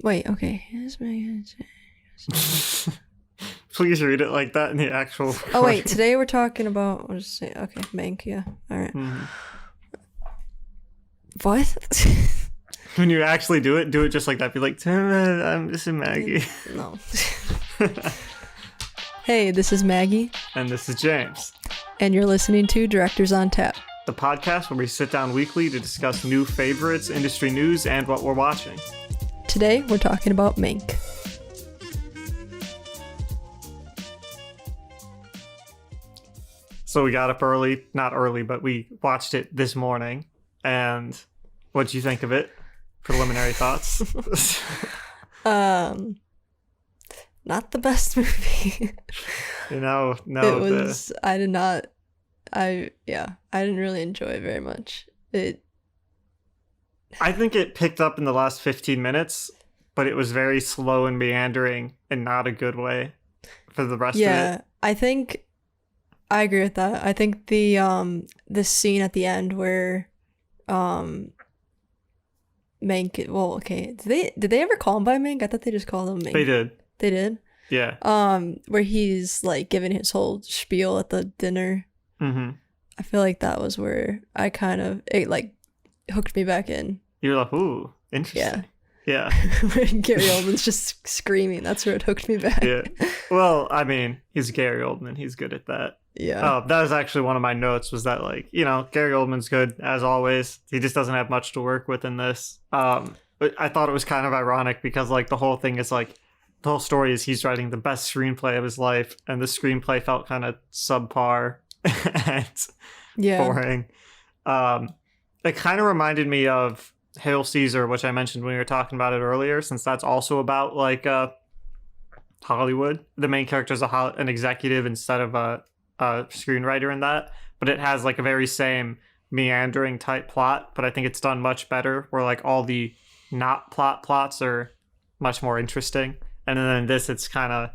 Wait, okay. Please read it like that in the actual. Oh wait, today we're talking about. I'll just say okay, Mank. Yeah, all right. What? When you actually do it just like that. Be like, I'm just a Maggie. No. Hey, this is Maggie. And this is James. And you're listening to Directors on Tap, the podcast where we sit down weekly to discuss new favorites, industry news, and what we're watching. Today, we're talking about Mank. So we got up early, not early, but we watched it this morning. And what'd you think of it? Preliminary thoughts? Not the best movie. No. It was, I didn't really enjoy it very much. I think it picked up in the last 15 minutes, but it was very slow and meandering in not a good way for the rest of it. Yeah, I agree with that. I think the scene at the end where Mank, well, okay, did they ever call him by Mank? I thought they just called him Mank. They did. They did? Yeah. Where he's like giving his whole spiel at the dinner. Mm-hmm. I feel like that was where it like hooked me back in. You're like, ooh, interesting. Yeah. When Gary Oldman's just screaming, that's where it hooked me back. Yeah. Well, I mean, he's Gary Oldman. He's good at that. Yeah. That was actually one of my notes, was that, like, Gary Oldman's good as always. He just doesn't have much to work with in this. But I thought it was kind of ironic because, like, the whole thing is like, the whole story is he's writing the best screenplay of his life, and the screenplay felt kind of subpar and boring. It kind of reminded me of Hail Caesar, which I mentioned when we were talking about it earlier, since that's also about, like, Hollywood. The main character is an executive instead of a screenwriter in that, but it has, like, a very same meandering type plot, but I think it's done much better, where, like, all the not plots are much more interesting. And then in this, it's kind of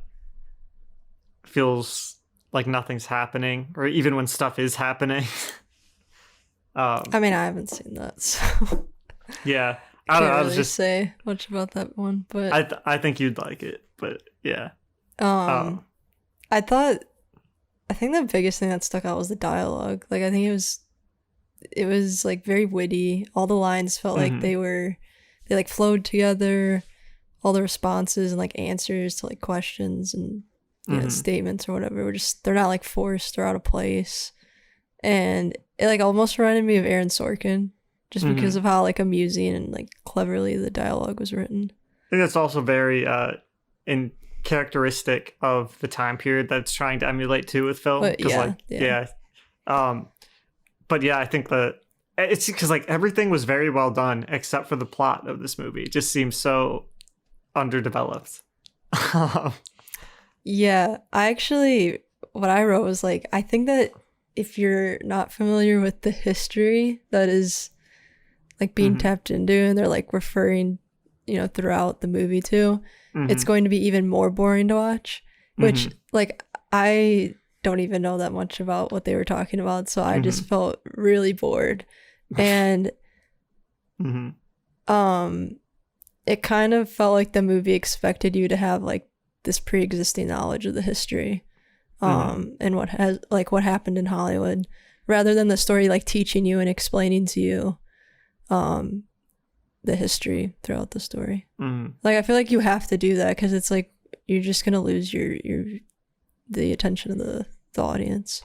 feels like nothing's happening, or even when stuff is happening. I mean, I haven't seen that, so yeah, I don't know. I was just say much about that one, but I think you'd like it, but yeah. I think the biggest thing that stuck out was the dialogue. Like, I think it was like very witty. All the lines felt like they like flowed together. All the responses and like answers to like questions and statements or whatever they're not like forced or out of place. And it like almost reminded me of Aaron Sorkin, just because of how like amusing and like cleverly the dialogue was written. I think that's also very characteristic of the time period that it's trying to emulate too with film. But yeah. But yeah, I think it's because like everything was very well done except for the plot of this movie. It just seems so underdeveloped. Yeah, what I wrote was like, I think that if you're not familiar with the history that is like being tapped into, and they're like referring, throughout the movie to, it's going to be even more boring to watch, which like I don't even know that much about what they were talking about, so I just felt really bored. And it kind of felt like the movie expected you to have like this pre-existing knowledge of the history and what happened in Hollywood, rather than the story like teaching you and explaining to you the history throughout the story. Like, I feel like you have to do that because it's like you're just gonna lose the attention of the audience.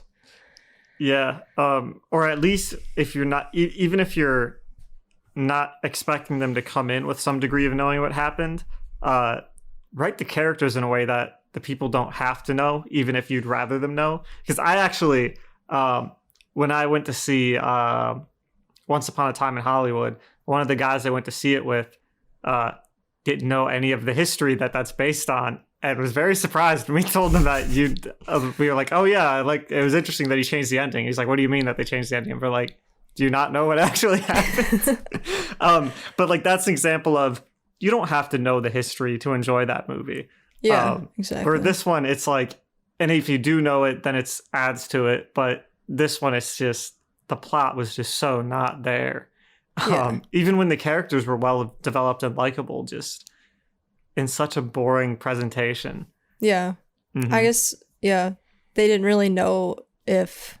Yeah. Or at least if you're not, even if you're not expecting them to come in with some degree of knowing what happened, write the characters in a way that the people don't have to know, even if you'd rather them know. Because I actually, when I went to see Once Upon a Time in Hollywood, one of the guys I went to see it with didn't know any of the history that's based on, and was very surprised when we told him that we were like, oh yeah, like, it was interesting that he changed the ending. He's like, what do you mean that they changed the ending? And we're like, do you not know what actually happened? But like, that's an example of, you don't have to know the history to enjoy that movie. Yeah, exactly. For this one, it's like, and if you do know it, then it adds to it. But this one, it's just, the plot was just so not there. Yeah. Even when the characters were well developed and likable, just in such a boring presentation. Yeah. Mm-hmm. I guess, yeah, they didn't really know if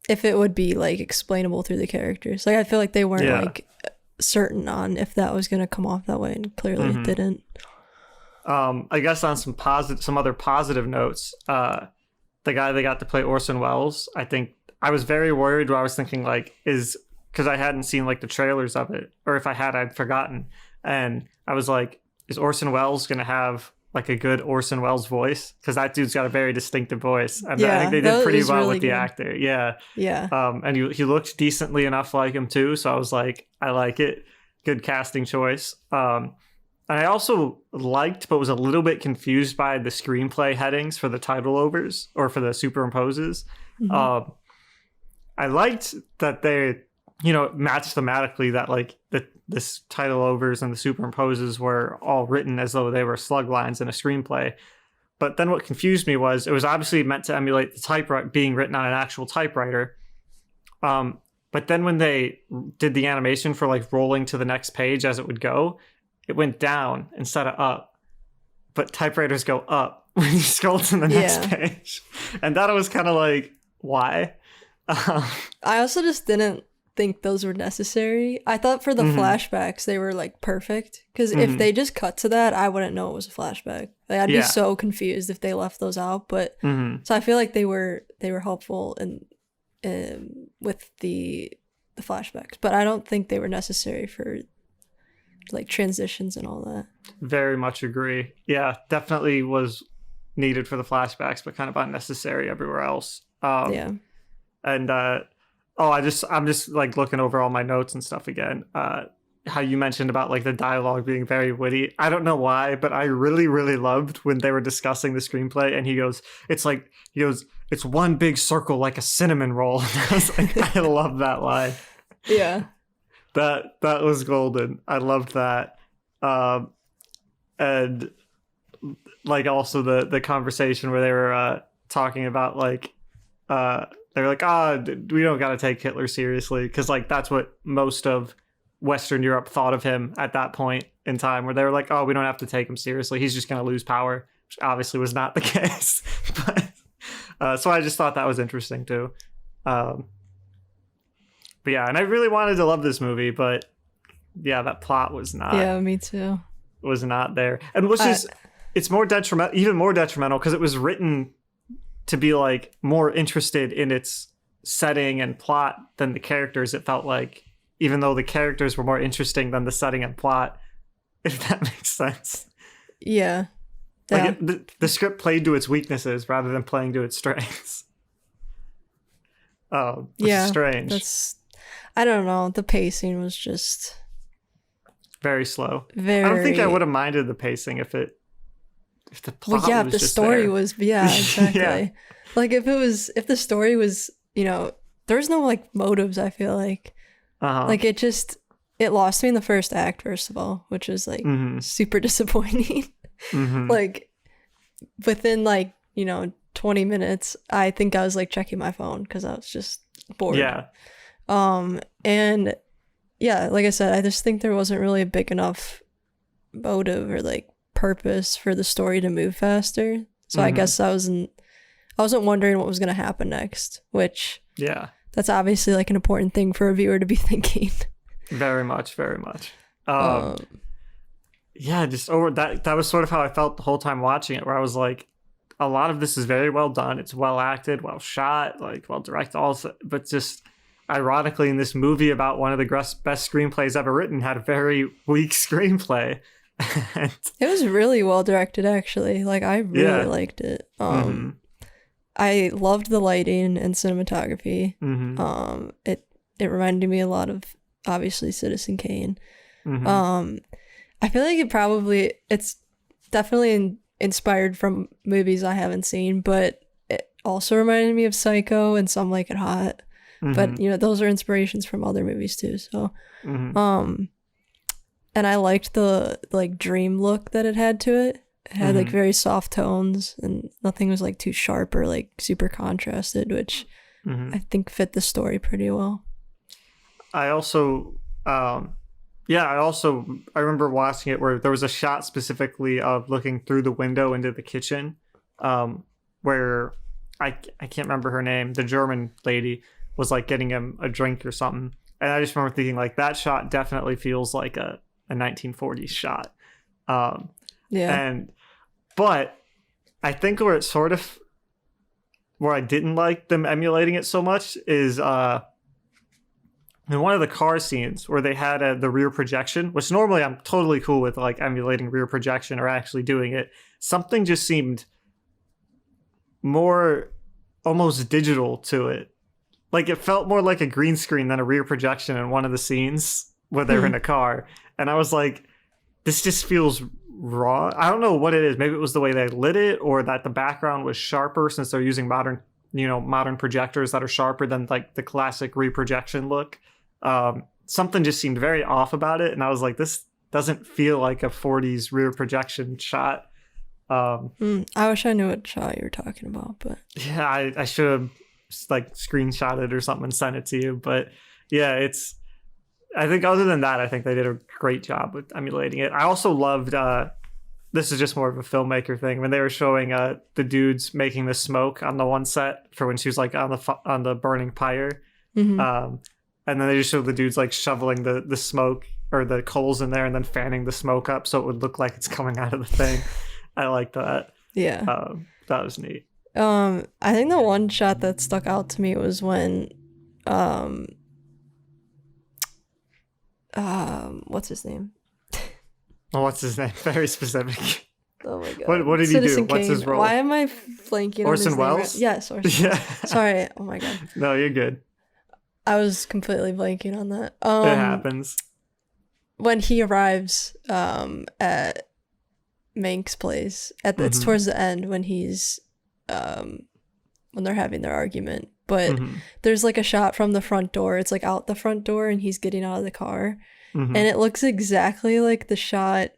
it would be like explainable through the characters. Like I feel like they weren't like certain on if that was going to come off that way, and clearly it didn't. I guess on some other positive notes, the guy they got to play Orson Welles, I think I was very worried where I was thinking like, because I hadn't seen like the trailers of it, or if I had, I'd forgotten. And I was like, is Orson Welles going to have like a good Orson Welles voice? Because that dude's got a very distinctive voice. And I think they did pretty well with the actor. Yeah. Yeah. And he looked decently enough like him too. So I was like, I like it. Good casting choice. And I also liked, but was a little bit confused by the screenplay headings for the title overs or for the superimposes. I liked that they, matched thematically that like this title overs and the superimposes were all written as though they were slug lines in a screenplay. But then what confused me was it was obviously meant to emulate the typewriter being written on an actual typewriter. But then when they did the animation for like rolling to the next page as it would go, it went down instead of up. But typewriters go up when you scroll to the next page. And that was kind of like, why? I also just didn't think those were necessary. I thought for the flashbacks they were like perfect, because if they just cut to that, I wouldn't know it was a flashback. Like I'd be so confused if they left those out. But so I feel like they were helpful in with the flashbacks, but I don't think they were necessary for like transitions and all that. Very much agree. Yeah, definitely was needed for the flashbacks, but kind of unnecessary everywhere else. And I'm just like looking over all my notes and stuff again. How you mentioned about like the dialogue being very witty. I don't know why, but I really, really loved when they were discussing the screenplay and he goes, it's one big circle like a cinnamon roll. And I was like, I love that line. Yeah. That was golden. I loved that. And like also the conversation where they were talking about like they're like, we don't got to take Hitler seriously, because like that's what most of Western Europe thought of him at that point in time, where they were like, oh, we don't have to take him seriously, he's just going to lose power, which obviously was not the case. But so I just thought that was interesting too. But yeah, and I really wanted to love this movie, but yeah, that plot was not. Yeah, me too. Was not there, and which is it's more detrimental, even more detrimental, because it was written to be like more interested in its setting and plot than the characters. It felt like, even though the characters were more interesting than the setting and plot, if that makes sense. Yeah. Like the script played to its weaknesses rather than playing to its strengths. Oh, yeah, strange. I don't know. The pacing was just very slow. I don't think I would have minded the pacing if the plot was if the just story there. was exactly. Like if the story was, there's no like motives, I feel like. Like it lost me in the first act, first of all, which was like super disappointing. Like within 20 minutes, I think I was like checking my phone because I was just bored. Yeah. And yeah, like I said, I just think there wasn't really a big enough motive or like purpose for the story to move faster. So I guess I wasn't wondering what was going to happen next, which that's obviously like an important thing for a viewer to be thinking. Very much. Yeah, just over that was sort of how I felt the whole time watching it, where I was like, a lot of this is very well done. It's well acted, well shot, like well directed, also, but just ironically, in this movie about one of the best screenplays ever written, had a very weak screenplay. And it was really well directed, actually. Like I really liked it. I loved the lighting and cinematography. It reminded me a lot of obviously Citizen Kane. I feel like it's definitely inspired from movies I haven't seen, but it also reminded me of Psycho and Some Like It Hot. But those are inspirations from other movies too. So, and I liked the like dream look that it had to it. It had like very soft tones, and nothing was like too sharp or like super contrasted, which I think fit the story pretty well. I also Yeah, I remember watching it where there was a shot specifically of looking through the window into the kitchen, where I can't remember her name. The German lady was like getting him a drink or something, and I just remember thinking like that shot definitely feels like a 1940s shot. Yeah. But I think where I didn't like them emulating it so much is in one of the car scenes where they had the rear projection, which normally I'm totally cool with, like emulating rear projection or actually doing it. Something just seemed more almost digital to it. Like it felt more like a green screen than a rear projection in one of the scenes where they're in a car. And I was like, this just feels raw. I don't know what it is. Maybe it was the way they lit it, or that the background was sharper since they're using modern projectors that are sharper than like the classic reprojection look. Something just seemed very off about it, and I was like, this doesn't feel like a 40s rear projection shot. I wish I knew what shot you were talking about, but Yeah, I should have like screenshot it or something and sent it to you. But yeah, I think other than that, I think they did a great job with emulating it. I also loved, this is just more of a filmmaker thing, when they were showing the dudes making the smoke on the one set for when she was like on the burning pyre. mm-hmm. And then they just showed the dudes like shoveling the smoke or the coals in there and then fanning the smoke up so it would look like it's coming out of the thing. I like that. Yeah. That was neat. I think the one shot that stuck out to me was when what's his name? Oh, what's his name? Very specific. Oh my god. What did Citizen he do? What's Kane. his role? Why am I blanking on his Orson name? Welles? Yes, Orson Yeah. Welles. Sorry. Oh my god. No, you're good. I was completely blanking on that. It happens. When he arrives at Mank's place, it's towards the end when he's when they're having their argument. But there's like a shot from the front door. It's like out the front door and he's getting out of the car. And it looks exactly like the shot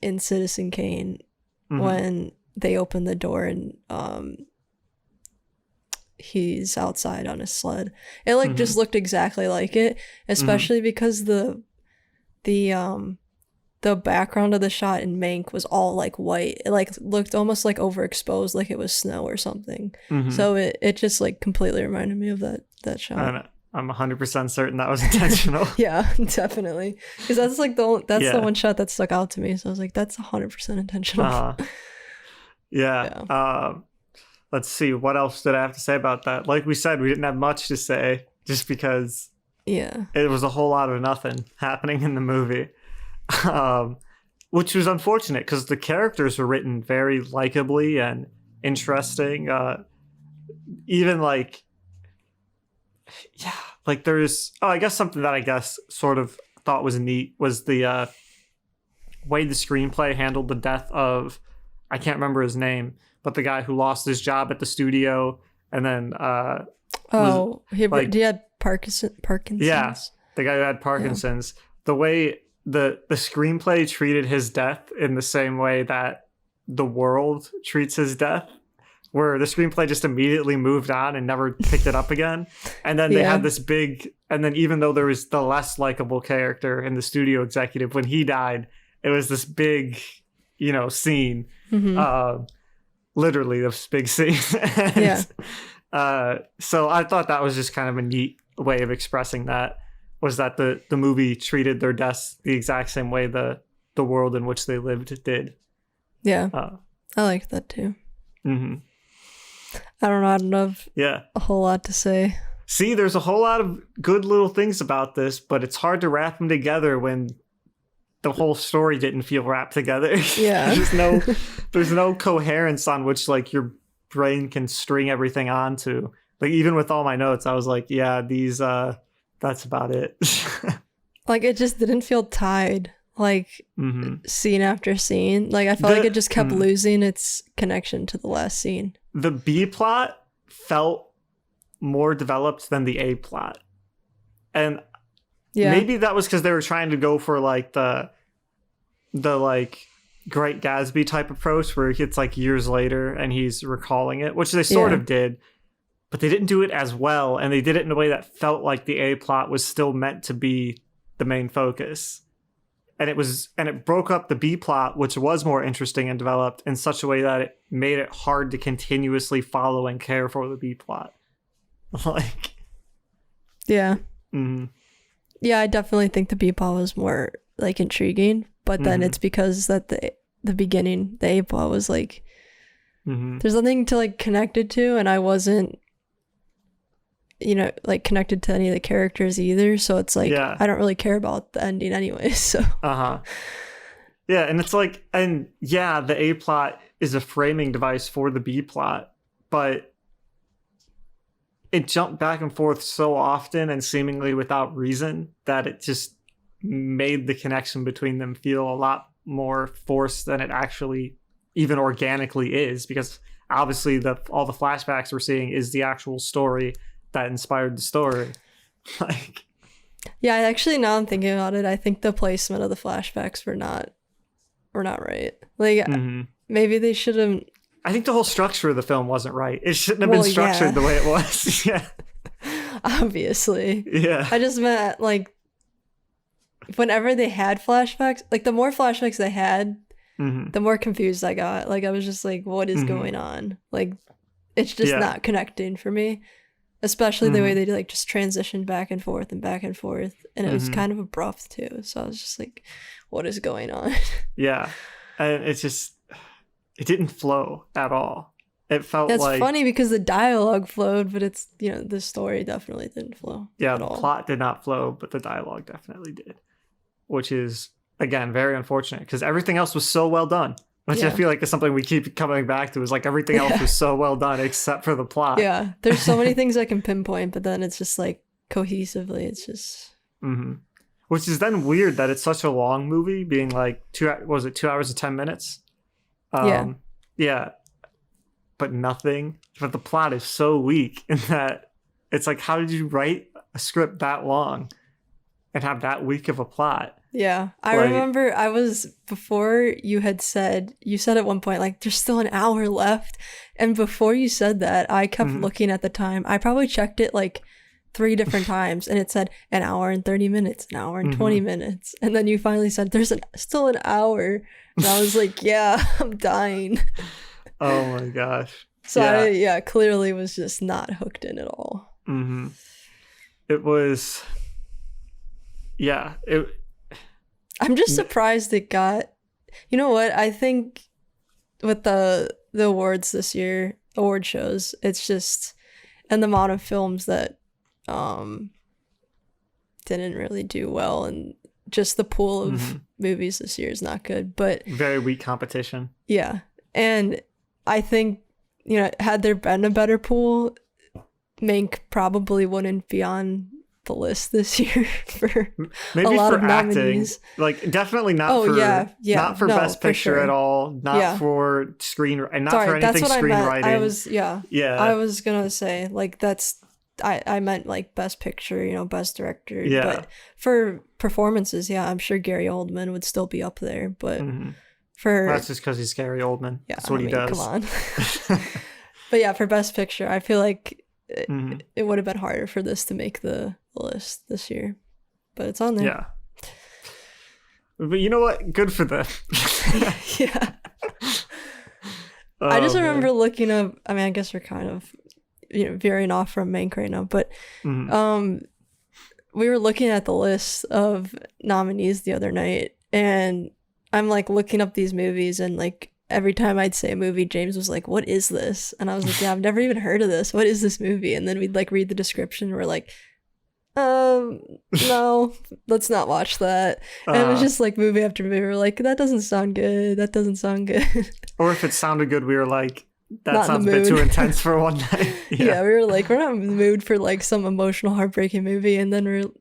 in Citizen Kane when they open the door and he's outside on his sled. It like just looked exactly like it, especially because the background of the shot in Mank was all like white. It like looked almost like overexposed, like it was snow or something. So it just like completely reminded me of that shot. I'm 100% certain that was intentional. Yeah, definitely. Because that's like the one shot that stuck out to me. So I was like, that's 100% intentional. Yeah. Let's see. What else did I have to say about that? Like we said, we didn't have much to say just because it was a whole lot of nothing happening in the movie. Which was unfortunate because the characters were written very likably and interesting. Even like, there's I guess something that I guess sort of thought was neat was the way the screenplay handled the death of, I can't remember his name, but the guy who lost his job at the studio and then he had Parkinson's. Yeah, the guy who had Parkinson's. Yeah. The way the screenplay treated his death in the same way that the world treats his death, where the screenplay just immediately moved on and never picked it up again. And then they had this big, and then even though there was the less likable character in the studio executive, when he died, it was this big, scene. Literally this big scene. So I thought that was just kind of a neat way of expressing that, was that the movie treated their deaths the exact same way the world in which they lived did. Yeah. I liked that too. I don't know. I don't have a whole lot to say. See, there's a whole lot of good little things about this, but it's hard to wrap them together when the whole story didn't feel wrapped together. Yeah. there's no coherence on which like your brain can string everything onto. Like even with all my notes, I was like, yeah, these that's about it. Like it just didn't feel tied, like scene after scene. Like I felt like it just kept losing its connection to the last scene. The B plot felt more developed than the A plot. And maybe that was because they were trying to go for like the like Great Gatsby type approach where it's like years later and he's recalling it, which they sort of did, but they didn't do it as well, and they did it in a way that felt like the A plot was still meant to be the main focus. and it broke up the B plot, which was more interesting and developed, in such a way that it made it hard to continuously follow and care for the B plot. Like, yeah. Mm-hmm. Yeah, I definitely think the B plot was more like intriguing, but then it's because that the beginning, the A plot was like, there's nothing to like connect it to, and I wasn't, you know, like connected to any of the characters either, so it's like I don't really care about the ending anyway. So yeah, and it's like, and yeah, the A plot is a framing device for the B plot, but it jumped back and forth so often and seemingly without reason that it just made the connection between them feel a lot more forced than it actually even organically is, because obviously all the flashbacks we're seeing is the actual story that inspired the story. Like, yeah, actually, now I'm thinking about it, I think the placement of the flashbacks were not right. Like, maybe they should have. I think the whole structure of the film wasn't right. It shouldn't have been structured the way it was. Yeah, obviously. Yeah, I just meant like whenever they had flashbacks, like the more flashbacks they had, the more confused I got. Like, I was just like, what is going on? Like, it's just not connecting for me. Especially the way they like just transitioned back and forth, and it was kind of abrupt too. So I was just like, "What is going on?" Yeah, and it didn't flow at all. It felt That's like, funny because the dialogue flowed, but it's, you know, the story definitely didn't flow. Yeah, at the all. plot did not flow, but the dialogue definitely did, which is again very unfortunate because everything else was so well done. Which I feel like is something we keep coming back to, is like everything else was so well done except for the plot. Yeah, there's so many things I can pinpoint, but then it's just like cohesively, it's just. Which is then weird that it's such a long movie, being like 2 hours and 10 minutes? Yeah. But nothing. But the plot is so weak in that it's like, how did you write a script that long and have that weak of a plot? Yeah, I remember before you said at one point, like, there's still an hour left. And before you said that, I kept looking at the time. I probably checked it like 3 different times, and it said an hour and 30 minutes, an hour and 20 minutes. And then you finally said, there's still an hour. And I was like, yeah, I'm dying. Oh my gosh. So I clearly was just not hooked in at all. It was, I'm just surprised it got, you know what, I think with the awards this year, award shows, it's just, and the amount of films that didn't really do well, and just the pool of movies this year is not good, but very weak competition. Yeah, and I think, you know, had there been a better pool, Mank probably wouldn't be on the list this year for maybe a lot for of acting. nominees. Like, definitely not not for best picture at all, not for screen, and not for anything screenwriting. I was gonna say, like, that's I meant like best picture, you know, best director. But for performances, I'm sure Gary Oldman would still be up there, but that's just because he's Gary Oldman. That's what he does. Come on. But yeah, for best picture, I feel like it would have been harder for this to make the list this year, but it's on there. Yeah, but you know what? Good for them. Yeah. I just remember looking up. I mean, I guess we're kind of, you know, veering off from Mank right now, but we were looking at the list of nominees the other night, and I'm like looking up these movies, and like every time I'd say a movie, James was like, "What is this?" And I was like, "Yeah, I've never even heard of this. What is this movie?" And then we'd like read the description. We're like, no, let's not watch that. And it was just like movie after movie. We're like, that doesn't sound good. That doesn't sound good. Or if it sounded good, we were like, that sounds a bit too intense for one night. Yeah, we were like, we're not in the mood for like some emotional, heartbreaking movie. And then we're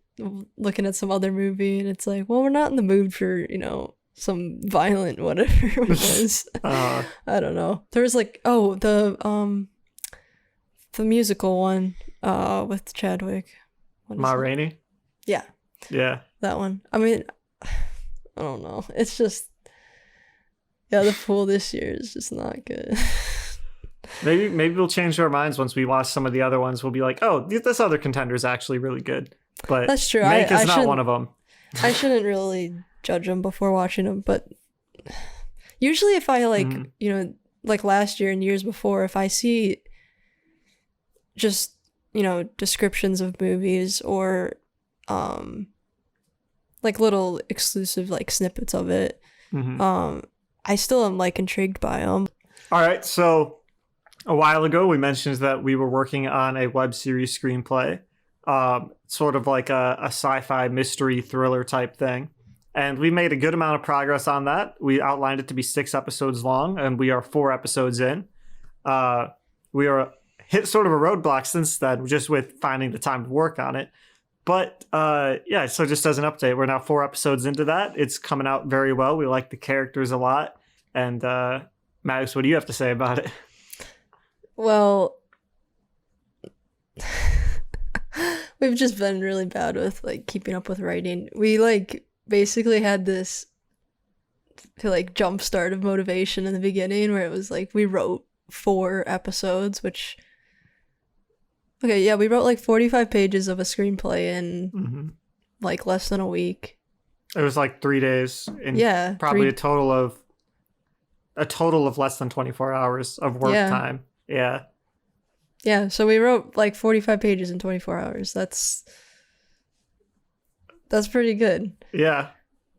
looking at some other movie, and it's like, well, we're not in the mood for, you know, some violent whatever it was. I don't know. There was like, the musical one with Chadwick. Ma Rainey? Yeah. That one. I mean, I don't know. It's just, the pool this year is just not good. Maybe we'll change our minds once we watch some of the other ones. We'll be like, oh, this other contender is actually really good. But that's true. Mank is not one of them. I shouldn't really judge them before watching them. But usually if I like, you know, like last year and years before, if I see just, you know, descriptions of movies or like little exclusive like snippets of it, I still am like intrigued by them. All right, so a while ago we mentioned that we were working on a web series screenplay, sort of like a sci-fi mystery thriller type thing, and we made a good amount of progress on that. We outlined it to be 6 episodes long, and we are 4 episodes in. We are hit sort of a roadblock since then, just with finding the time to work on it. But yeah, so just as an update, we're now 4 episodes into that. It's coming out very well. We like the characters a lot. And Max, what do you have to say about it? Well, we've just been really bad with like keeping up with writing. We like basically had this like jump start of motivation in the beginning where it was like we wrote 4 episodes, which we wrote like 45 pages of a screenplay in like less than a week. It was like 3 days and probably a total of less than 24 hours of work time. Yeah, so we wrote like 45 pages in 24 hours. That's pretty good. Yeah.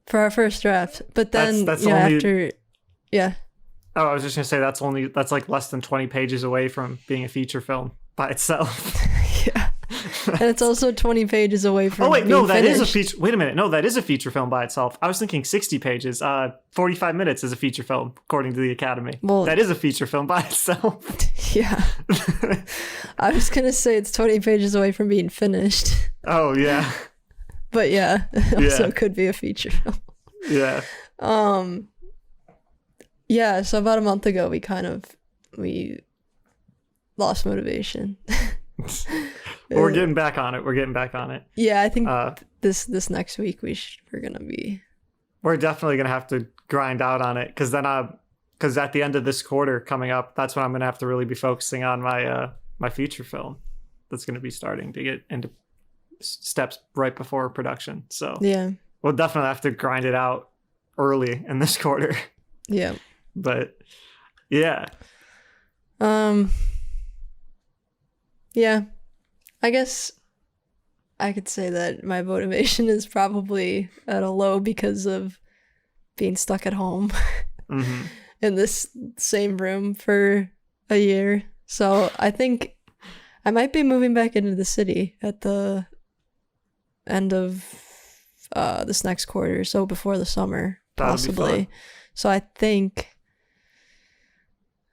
For our first draft. But then that's only after Oh, I was just going to say that's like less than 20 pages away from being a feature film by itself. Yeah. And it's also 20 pages away from being that finished. is a feature. Wait a minute. No, that is a feature film by itself. I was thinking 60 pages. 45 minutes is a feature film, according to the Academy. Well, that is a feature film by itself. Yeah. I was going to say it's 20 pages away from being finished. Oh, yeah. But yeah, it also could be a feature film. Yeah. Yeah, so about a month ago, we lost motivation. We're getting back on it. Yeah, I think this next week we're gonna be. We're definitely gonna have to grind out on it because at the end of this quarter coming up, that's when I'm gonna have to really be focusing on my feature film. That's gonna be starting to get into steps right before production. So yeah, we'll definitely have to grind it out early in this quarter. Yeah. But yeah. Yeah. I guess I could say that my motivation is probably at a low because of being stuck at home in this same room for a year. So I think I might be moving back into the city at the end of this next quarter, so before the summer, possibly. So I think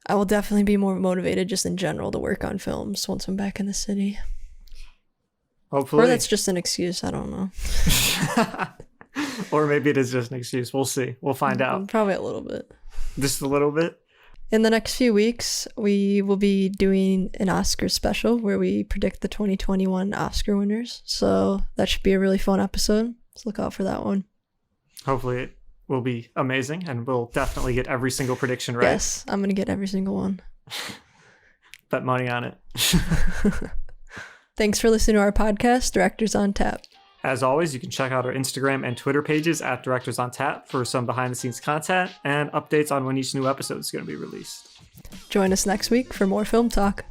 I will definitely be more motivated just in general to work on films once I'm back in the city. Hopefully. Or that's just an excuse. I don't know. Or maybe it is just an excuse. We'll see. We'll find out. Probably a little bit. Just a little bit? In the next few weeks, we will be doing an Oscar special where we predict the 2021 Oscar winners. So that should be a really fun episode. Let's look out for that one. Hopefully it will be amazing, and we'll definitely get every single prediction right. Yes, I'm going to get every single one. Bet money on it. Thanks for listening to our podcast, Directors on Tap. As always, you can check out our Instagram and Twitter pages at Directors on Tap for some behind-the-scenes content and updates on when each new episode is going to be released. Join us next week for more film talk.